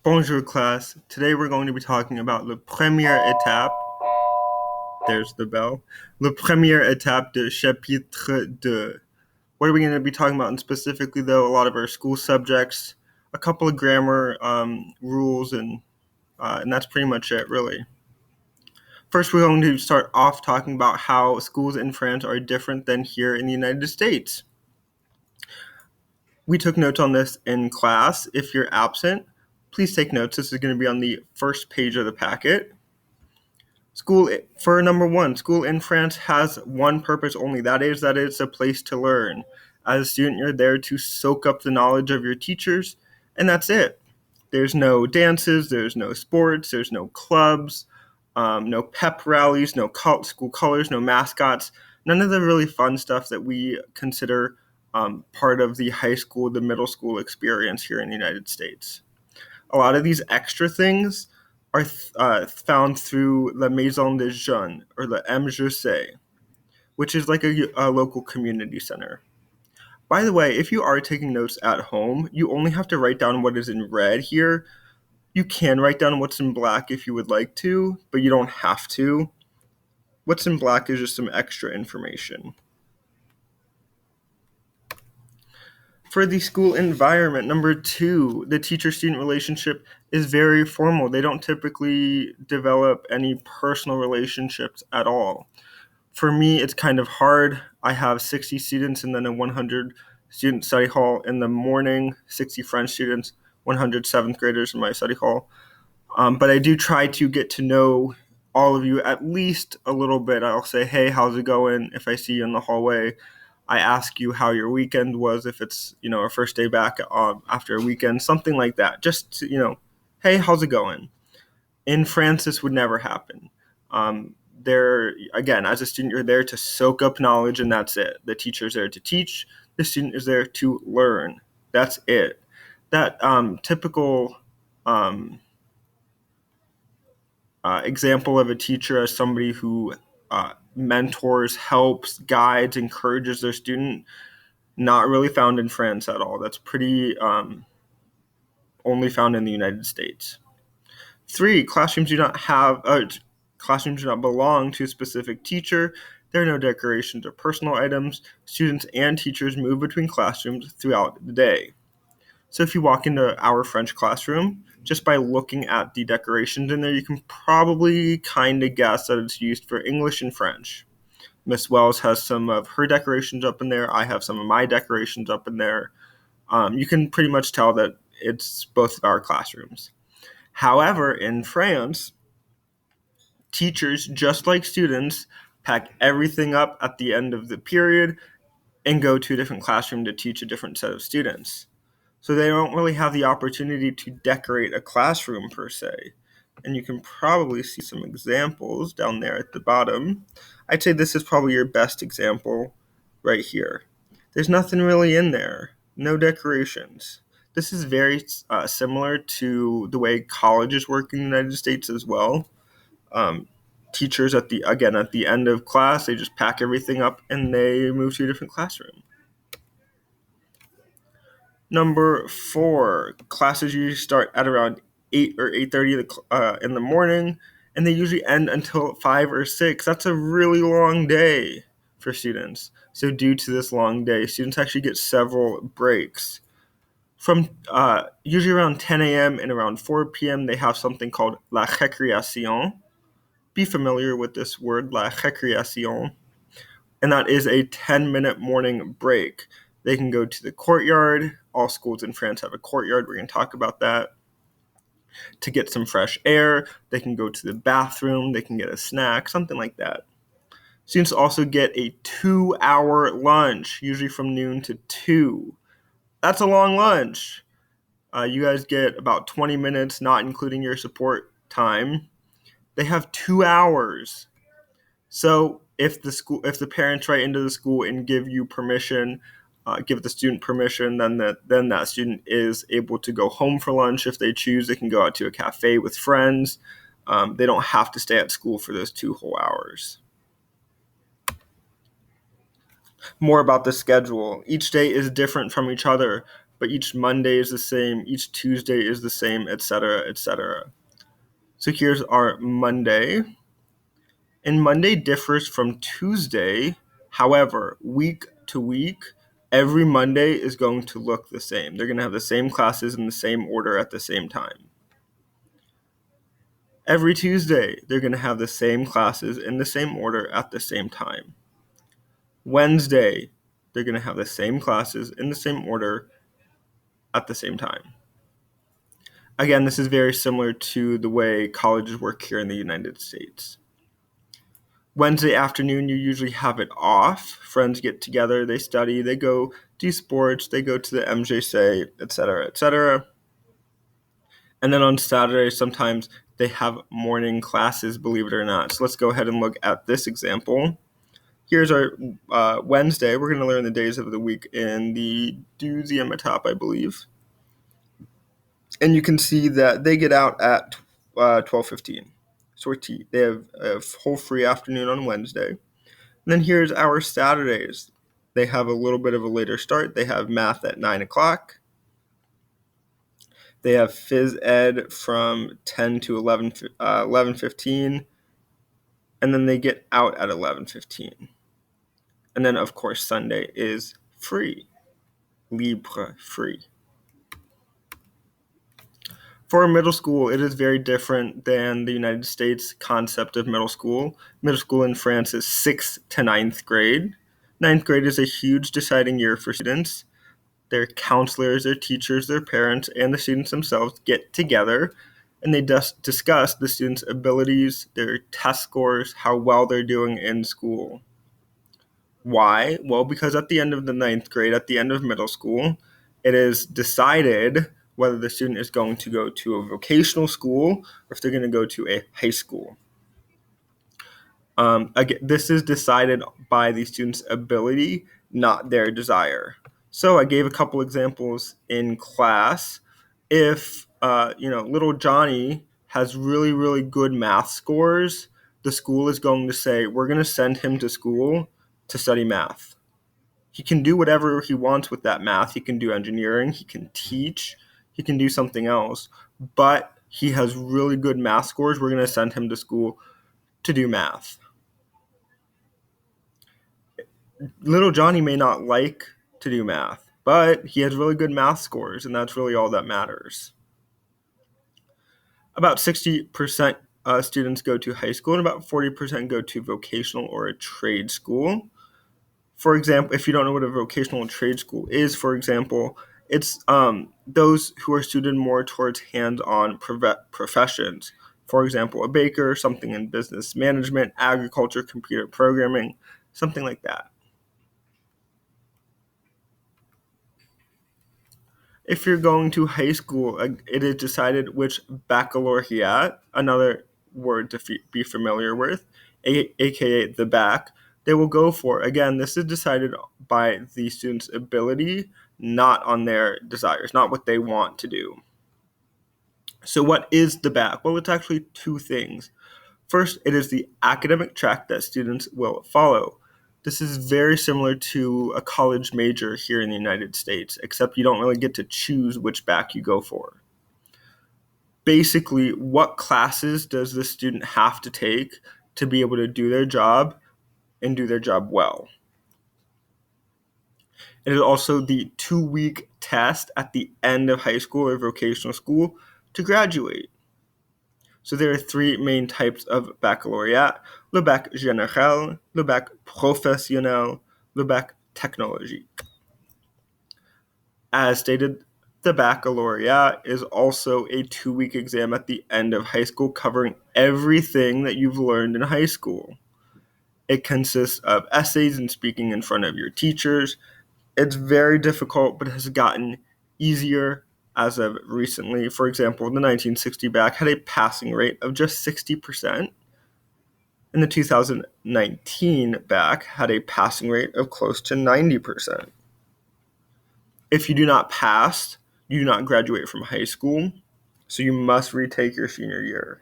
Bonjour class. Today we're going to be talking about le première étape. There's the bell. Le première étape de chapitre 2. What are we going to be talking about? And specifically, though, a lot of our school subjects, a couple of grammar rules, and that's pretty much it, really. First, we're going to start off talking about how schools in France are different than here in the United States. We took notes on this in class. If you're absent, please take notes. This is going to be on the first page of the packet. For number one, school in France has one purpose only. That is that it's a place to learn. As a student, you're there to soak up the knowledge of your teachers, and that's it. There's no dances, there's no sports, there's no clubs, no pep rallies, no school colors, no mascots, none of the really fun stuff that we consider part of the high school, the middle school experience here in the United States. A lot of these extra things are found through La Maison des Jeunes, or the MJC, which is like a local community center. By the way, if you are taking notes at home, you only have to write down what is in red here. You can write down what's in black if you would like to, but you don't have to. What's in black is just some extra information. For the school environment, number two, the teacher-student relationship is very formal. They don't typically develop any personal relationships at all. For me, it's kind of hard. I have 60 students and then a 100-student study hall in the morning, 60 French students, 100 seventh graders in my study hall. But I do try to get to know all of you at least a little bit. I'll say, hey, how's it going? If I see you in the hallway, I ask you how your weekend was, if it's, a first day back after a weekend, something like that. Just to, hey, how's it going? In France, this would never happen. Again, as a student, you're there to soak up knowledge, and that's it. The teacher's there to teach. The student is there to learn. That's it. That typical example of a teacher as somebody who mentors, helps, guides, encourages their student, not really found in France at all. That's pretty only found in the United States. 3, classrooms do not belong to a specific teacher. There are no decorations or personal items. Students and teachers move between classrooms throughout the day. So if you walk into our French classroom, just by looking at the decorations in there, you can probably kind of guess that it's used for English and French. Miss Wells has some of her decorations up in there. I have some of my decorations up in there. You can pretty much tell that it's both of our classrooms. However, in France, teachers, just like students, pack everything up at the end of the period and go to a different classroom to teach a different set of students. So they don't really have the opportunity to decorate a classroom per se. And you can probably see some examples down there at the bottom. I'd say this is probably your best example right here. There's nothing really in there, no decorations. This is very similar to the way colleges work in the United States as well. Teachers at the end of class, they just pack everything up and they move to a different classroom. Number 4, classes usually start at around 8 or 8:30 in the morning, and they usually end until 5 or 6. That's a really long day for students. So due to this long day, students actually get several breaks. From usually around 10 a.m. and around 4 p.m., they have something called la récréation. Be familiar with this word, la récréation. And that is a 10-minute morning break. They can go to the courtyard. All schools in France have a courtyard. We're going to talk about that. To get some fresh air, they can go to the bathroom. They can get a snack, something like that. Students also get a 2-hour lunch, usually from noon to 2. That's a long lunch. You guys get about 20 minutes, not including your support time. They have 2 hours. So if the parents write into the school and give you permission, give the student permission, then that student is able to go home for lunch if they choose. They can go out to a cafe with friends. They don't have to stay at school for those 2 whole hours. More about the schedule. Each day is different from each other, but each Monday is the same, each Tuesday is the same, etc., etc. So here's our Monday. And Monday differs from Tuesday. However, week to week, every Monday is going to look the same. They're going to have the same classes in the same order at the same time. Every Tuesday, they're going to have the same classes in the same order at the same time. Wednesday, they're going to have the same classes in the same order at the same time. Again, this is very similar to the way colleges work here in the United States. Wednesday afternoon, you usually have it off. Friends get together, they study, they go do sports, they go to the MJC, etc., etc. And then on Saturday, sometimes they have morning classes, believe it or not. So let's go ahead and look at this example. Here's our Wednesday. We're going to learn the days of the week in the Deuxième I believe. And you can see that they get out at 12:15. Sortie. They have a whole free afternoon on Wednesday. And then here's our Saturdays. They have a little bit of a later start. They have math at 9 o'clock. They have phys ed from 10 to 11:15. And then they get out at 11:15. And then, of course, Sunday is free. Libre, free. For middle school, it is very different than the United States concept of middle school. Middle school in France is 6th to 9th grade. 9th grade is a huge deciding year for students. Their counselors, their teachers, their parents, and the students themselves get together and they discuss the students' abilities, their test scores, how well they're doing in school. Why? Well, because at the end of the 9th grade, at the end of middle school, it is decided whether the student is going to go to a vocational school or if they're going to go to a high school. Again, this is decided by the student's ability, not their desire. So I gave a couple examples in class. If little Johnny has really, really good math scores, the school is going to say, we're going to send him to school to study math. He can do whatever he wants with that math. He can do engineering, he can teach, he can do something else, but he has really good math scores. We're going to send him to school to do math. Little Johnny may not like to do math, but he has really good math scores, and that's really all that matters. About 60% students go to high school, and about 40% go to vocational or a trade school. For example, if you don't know what a vocational trade school is, for example, it's those who are suited more towards hands-on professions. For example, a baker, something in business management, agriculture, computer programming, something like that. If you're going to high school, it is decided which baccalaureate, another word to be familiar with, aka the bac, they will go for. Again, this is decided by the student's ability, not on their desires, not what they want to do. So what is the bac? Well, it's actually two things. First, it is the academic track that students will follow. This is very similar to a college major here in the United States, except you don't really get to choose which bac you go for. Basically, what classes does the student have to take to be able to do their job and do their job well? It is also the 2-week test at the end of high school or vocational school to graduate. So there are three main types of baccalaureate: le bac général, le bac professionnel, le bac technologique. As stated, the baccalaureate is also a 2-week exam at the end of high school covering everything that you've learned in high school. It consists of essays and speaking in front of your teachers. It's very difficult, but has gotten easier as of recently. For example, the 1960 bac had a passing rate of just 60%, and the 2019 bac had a passing rate of close to 90%. If you do not pass, you do not graduate from high school, so you must retake your senior year.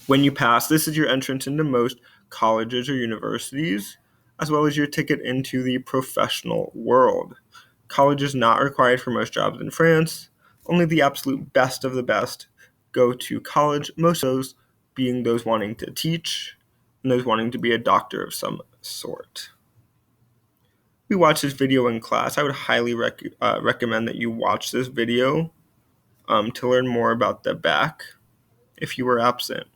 When you pass, this is your entrance into most colleges or universities, as well as your ticket into the professional world. College is not required for most jobs in France. Only the absolute best of the best go to college, most of those being those wanting to teach and those wanting to be a doctor of some sort. We watched this video in class. I would highly recommend that you watch this video to learn more about the back if you were absent.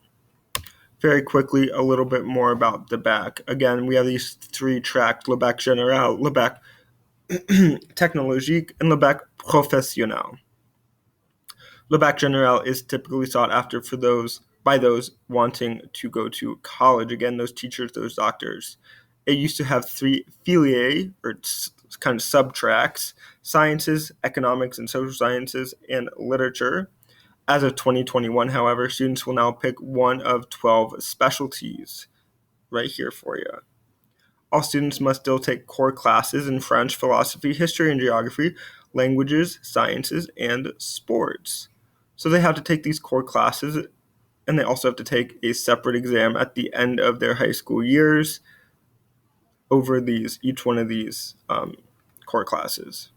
Very quickly, a little bit more about the back. Again, we have these three tracks: Le Bac Général, Le Bac Technologique, and Le Bac Professionnel. Le Bac Général is typically sought after for those wanting to go to college. Again, those teachers, those doctors. It used to have three filiae, or kind of sub-tracks: sciences, economics and social sciences, and literature. As of 2021, however, students will now pick one of 12 specialties right here for you. All students must still take core classes in French, philosophy, history and geography, languages, sciences, and sports. So they have to take these core classes, and they also have to take a separate exam at the end of their high school years over each one of these core classes.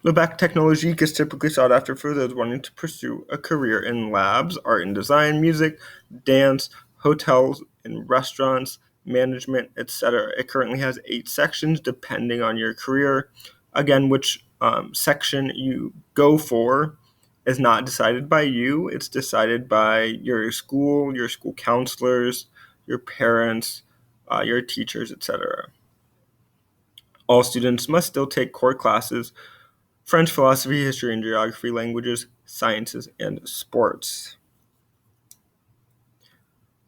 Le Bac Technologique is typically sought after for those wanting to pursue a career in labs, art and design, music, dance, hotels and restaurants, management, etc. It currently has 8 sections depending on your career. Again, which section you go for is not decided by you. It's decided by your school counselors, your parents, your teachers, etc. All students must still take core classes: French, philosophy, history and geography, languages, sciences, and sports.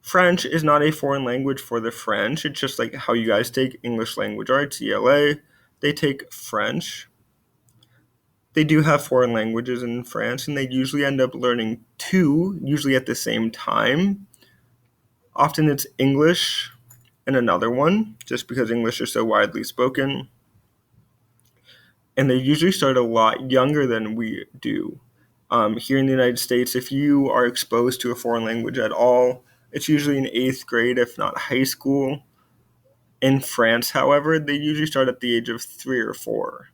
French is not a foreign language for the French. It's just like how you guys take English language arts, ELA. They take French. They do have foreign languages in France, and they usually end up learning 2, usually at the same time. Often it's English and another one, just because English is so widely spoken. And they usually start a lot younger than we do. Here in the United States, if you are exposed to a foreign language at all, it's usually in 8th grade, if not high school. In France, however, they usually start at the age of 3 or 4.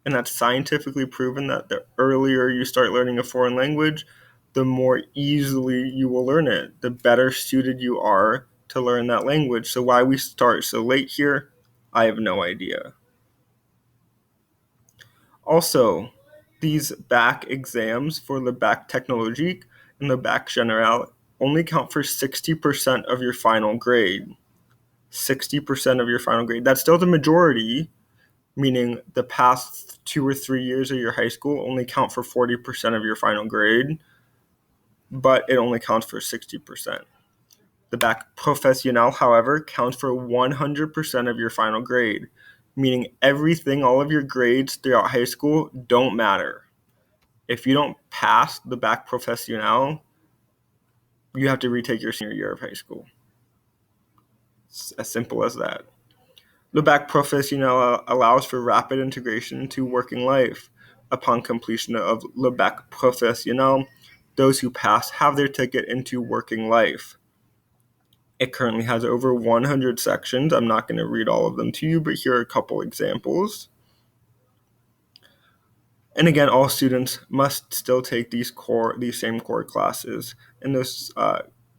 And that's scientifically proven that the earlier you start learning a foreign language, the more easily you will learn it, the better suited you are to learn that language. So why we start so late here, I have no idea. Also, these back exams for Le Bac Technologique and Le Bac Général only count for 60% of your final grade. 60% of your final grade. That's still the majority, meaning the past 2 or 3 years of your high school only count for 40% of your final grade, but it only counts for 60%. The Bac Professionnel, however, counts for 100% of your final grade, meaning everything, all of your grades throughout high school don't matter. If you don't pass the Bac Professionnel, you have to retake your senior year of high school. It's as simple as that. Le Bac Professionnel allows for rapid integration into working life. Upon completion of Le Bac Professionnel, those who pass have their ticket into working life. It currently has over 100 sections. I'm not going to read all of them to you, but here are a couple examples. And again, all students must still take these same core classes and those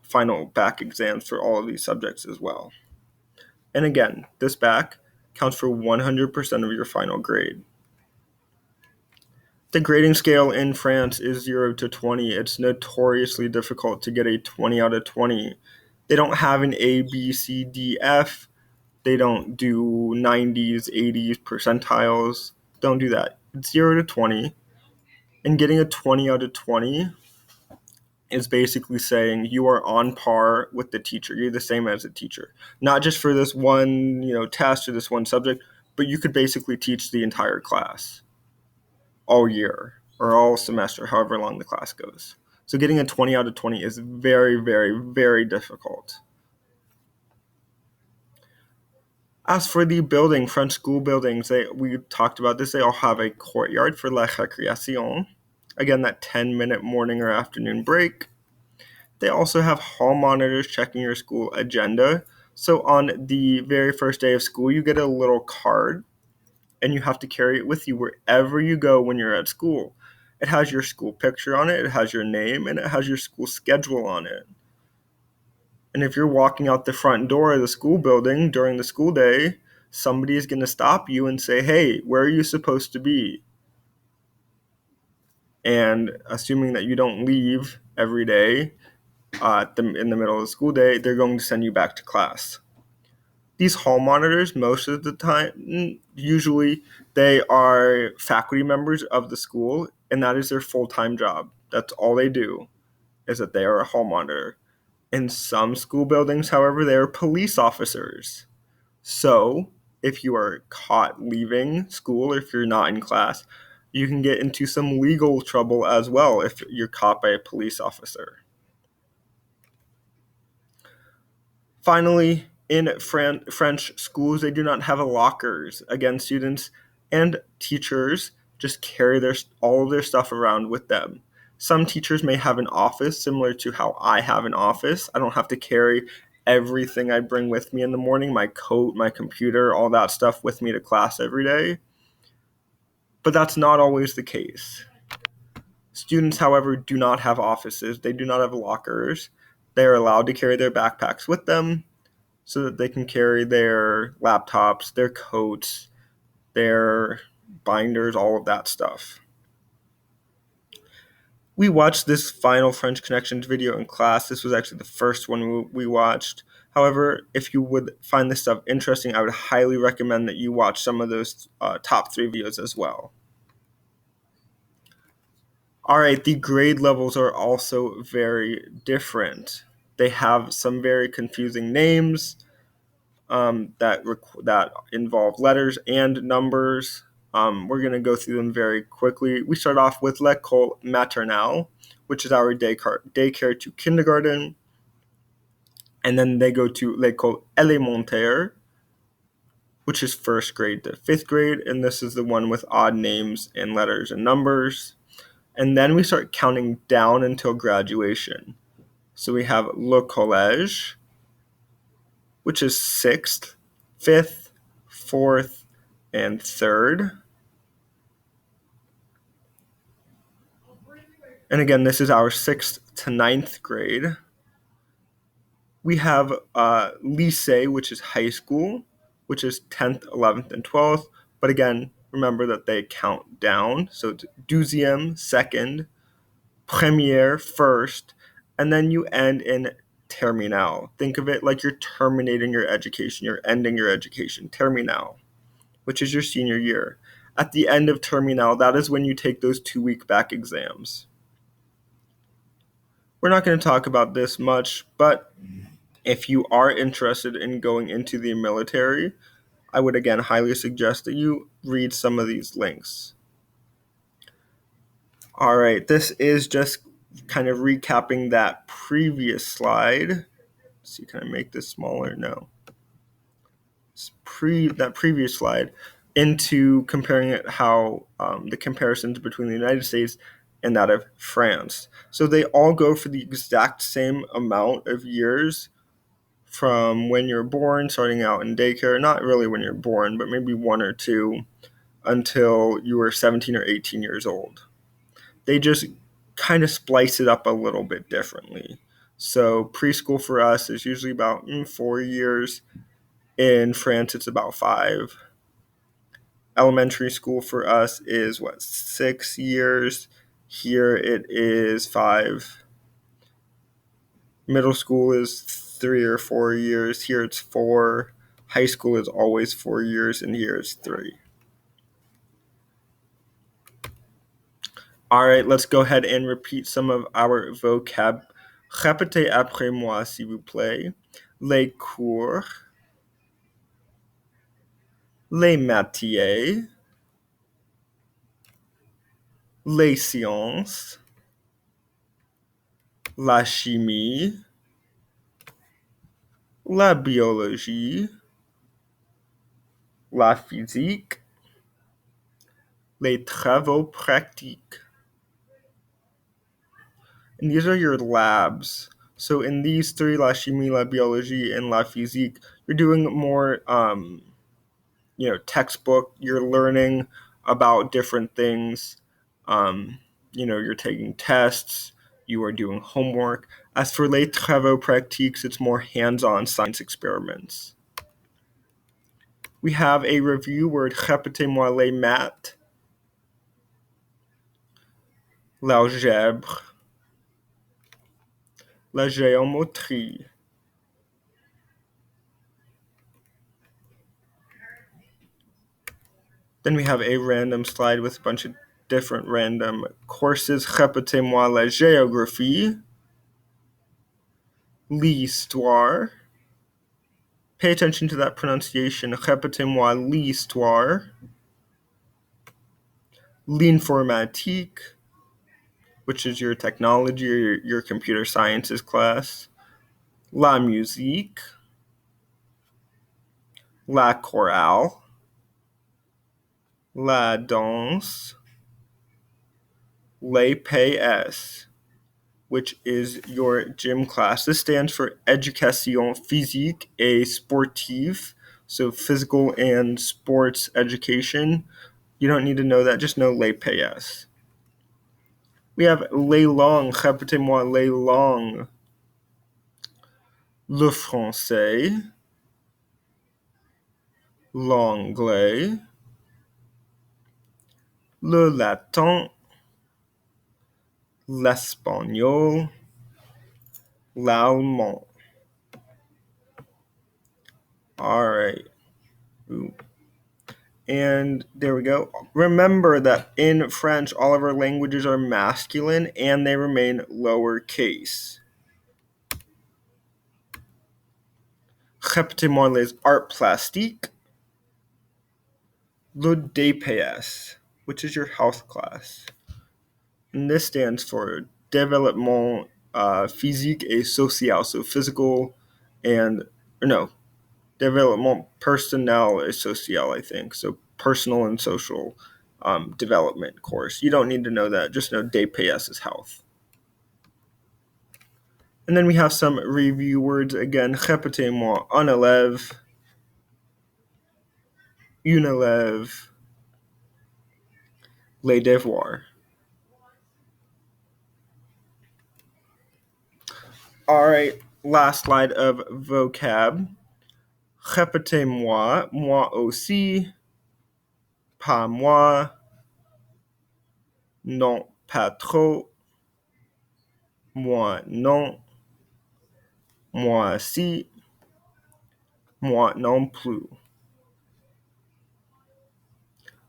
final back exams for all of these subjects as well. And again, this back counts for 100% of your final grade. The grading scale in France is 0 to 20. It's notoriously difficult to get a 20 out of 20. They don't have an A, B, C, D, F. They don't do 90s, 80s percentiles. Don't do that. It's 0 to 20. And getting a 20 out of 20 is basically saying you are on par with the teacher. You're the same as a teacher. Not just for this one, test or this one subject, but you could basically teach the entire class all year or all semester, however long the class goes. So getting a 20 out of 20 is very, very, very difficult. As for the building, French school buildings, we talked about this. They all have a courtyard for la récréation. Again, that 10-minute morning or afternoon break. They also have hall monitors checking your school agenda. So on the very first day of school, you get a little card and you have to carry it with you wherever you go when you're at school. It has your school picture on it, it has your name, and it has your school schedule on it. And if you're walking out the front door of the school building during the school day, somebody is going to stop you and say, "Hey, where are you supposed to be?" And assuming that you don't leave every day in the middle of the school day, they're going to send you back to class. These hall monitors, most of the time, usually they are faculty members of the school, and that is their full-time job. That's all they do, is that they are a hall monitor. In some school buildings, however, they are police officers. So if you are caught leaving school, or if you're not in class, you can get into some legal trouble as well if you're caught by a police officer. Finally, in French schools, they do not have lockers. Again, students and teachers just carry all of their stuff around with them. Some teachers may have an office similar to how I have an office. I don't have to carry everything I bring with me in the morning, my coat, my computer, all that stuff with me to class every day. But that's not always the case. Students, however, do not have offices. They do not have lockers. They are allowed to carry their backpacks with them so that they can carry their laptops, their coats, their binders, all of that stuff. We watched this final French Connections video in class. This was actually the first one we watched. However, if you would find this stuff interesting, I would highly recommend that you watch some of those top 3 videos as well. All right, the grade levels are also very different. They have some very confusing names that involve letters and numbers. We're going to go through them very quickly. We start off with l'école maternelle, which is our daycare to kindergarten. And then they go to l'école élémentaire, which is first grade to 5th grade. And this is the one with odd names and letters and numbers. And then we start counting down until graduation. So we have le collège, which is 6th, 5th, 4th, and 3rd. And again, this is our 6th to 9th grade. We have lycée, which is high school, which is 10th, 11th, and 12th. But again, remember that they count down. So it's deuxième, 2nd, première, 1st, and then you end in terminal. Think of it like you're terminating your education. You're ending your education. Terminal, which is your senior year. At the end of terminal, that is when you take those 2-week back exams. We're not going to talk about this much, but if you are interested in going into the military, I would again highly suggest that you read some of these links. All right, this is just kind of recapping that previous slide. Let's see, can I make this smaller? No. That previous slide into comparing it how the comparisons between the United States and that of France. So they all go for the exact same amount of years from when you're born, starting out in daycare, not really when you're born, but maybe 1 or 2 until you were 17 or 18 years old. They just kind of splice it up a little bit differently. So preschool for us is usually about 4 years. In France, it's about 5. Elementary school for us is 6 years. Here it is 5. Middle school is 3 or 4 years. Here it's 4. High school is always 4 years, and here it's 3. All right, let's go ahead and repeat some of our vocab. Répétez après moi, s'il vous plaît. Les cours, les métiers, les sciences, la chimie, la biologie, la physique, les travaux pratiques. And these are your labs. So in these three, la chimie, la biologie, and la physique, you're doing more, textbook. You're learning about different things. You're taking tests. You are doing homework. As for les travaux pratiques, it's more hands-on science experiments. We have a review word, répétez-moi les maths, l'algèbre, la géométrie. Then we have a random slide with a bunch of different random courses. Répétez-moi la géographie, l'histoire. Pay attention to that pronunciation. Répétez-moi l'histoire. L'informatique, which is your technology or your computer sciences class. La musique. La chorale. La danse. Les PS, which is your gym class. This stands for Éducation physique et sportive, so physical and sports education. You don't need to know that, just know les PS. We have les langues, répétez-moi les langues. Le français, l'anglais, le latin, l'espagnol, l'allemand. All right. Ooh. And there we go. Remember that in French, all of our languages are masculine and they remain lowercase. Répétez-moi les arts plastiques. Le DPS, which is your health class. And this stands for Développement Physique et Social, so physical and, Développement Personnel et Social, I think. So personal and social development course. You don't need to know that. Just know DPS is health. And then we have some review words again. Répétez-moi un élève, une élève, les devoirs. All right, last slide of vocab. Répétez-moi, moi aussi, pas moi, non, pas trop, moi non, moi si, moi non plus.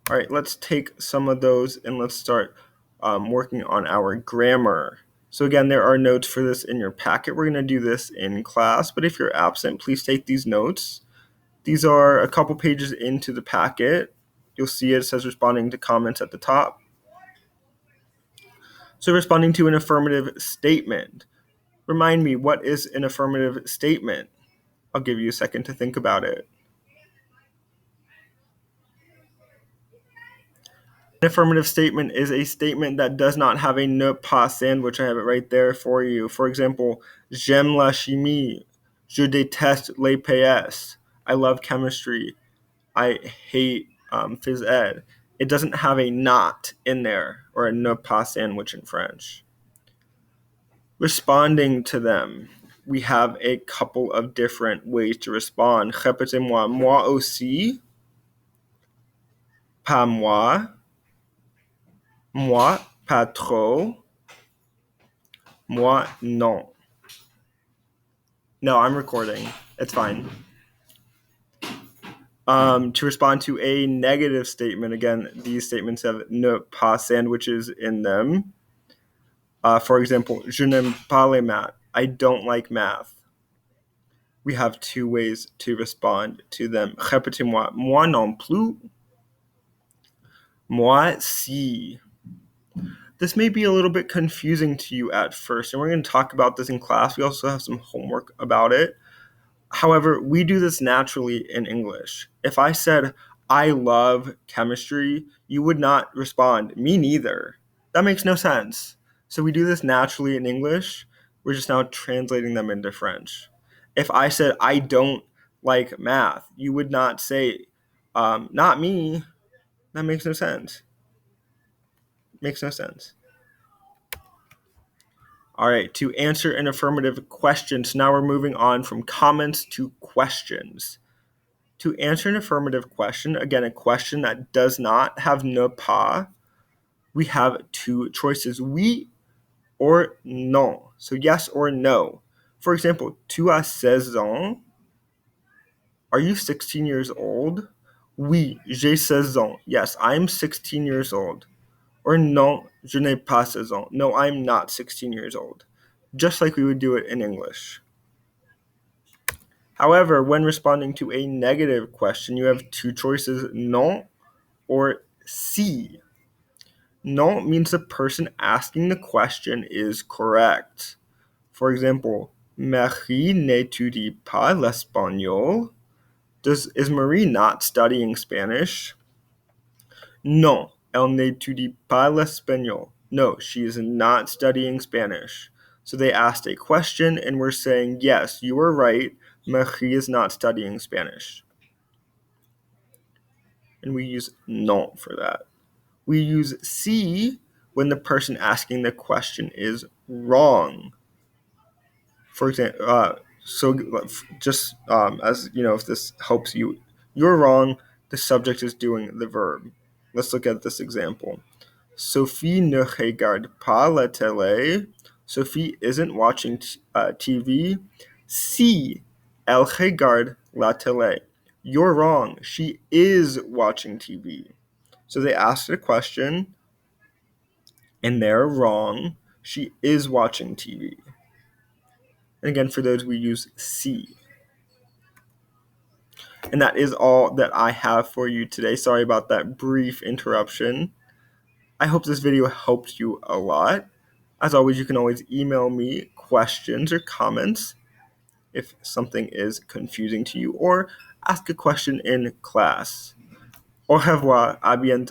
All right, let's take some of those and let's start working on our grammar. So again, there are notes for this in your packet. We're going to do this in class, but if you're absent, please take these notes. These are a couple pages into the packet. You'll see it says responding to comments at the top. So responding to an affirmative statement. Remind me, what is an affirmative statement? I'll give you a second to think about it. An affirmative statement is a statement that does not have a ne pas sandwich. I have it right there for you. For example, j'aime la chimie. Je déteste les PS. I love chemistry. I hate phys ed. It doesn't have a not in there or a ne pas sandwich in French. Responding to them. We have a couple of different ways to respond. Répétez-moi, moi aussi. Pas moi. Moi, pas trop. Moi, non. No, I'm recording. It's fine. To respond to a negative statement, again, these statements have ne pas sandwiches in them. For example, je n'aime pas les maths. I don't like math. We have two ways to respond to them. Répétez-moi, moi non plus. Moi si. This may be a little bit confusing to you at first, and we're going to talk about this in class. We also have some homework about it. However, we do this naturally in English. If I said, I love chemistry, you would not respond, me neither. That makes no sense. So we do this naturally in English. We're just now translating them into French. If I said, I don't like math, you would not say, not me. That makes no sense. Makes no sense. All right, to answer an affirmative question. So now we're moving on from comments to questions. To answer an affirmative question, again, a question that does not have ne pas, we have two choices, oui or non. So yes or no. For example, tu as 16 ans? Are you 16 years old? Oui, j'ai 16 ans. Yes, I'm 16 years old. Or non, je n'ai pas 16 ans. No, I'm not 16 years old. Just like we would do it in English. However, when responding to a negative question, you have two choices, non or si. Non means the person asking the question is correct. For example, Marie n'étudie pas l'espagnol. Is Marie not studying Spanish? Non, elle n'étudie pas l'espagnol. No, she is not studying Spanish. So they asked a question and we're saying, yes, you were right. Marie is not studying Spanish. And we use non for that. We use si when the person asking the question is wrong. For example, as you know, if this helps you, you're wrong. The subject is doing the verb. Let's look at this example. Sophie ne regarde pas la télé. Sophie isn't watching TV. Si elle regarde la télé. You're wrong. She is watching TV. So they asked a question, and they're wrong. She is watching TV. And again, for those, we use si. And that is all that I have for you today. Sorry about that brief interruption. I hope this video helped you a lot. As always, you can always email me questions or comments if something is confusing to you, or ask a question in class. Au revoir, à bientôt.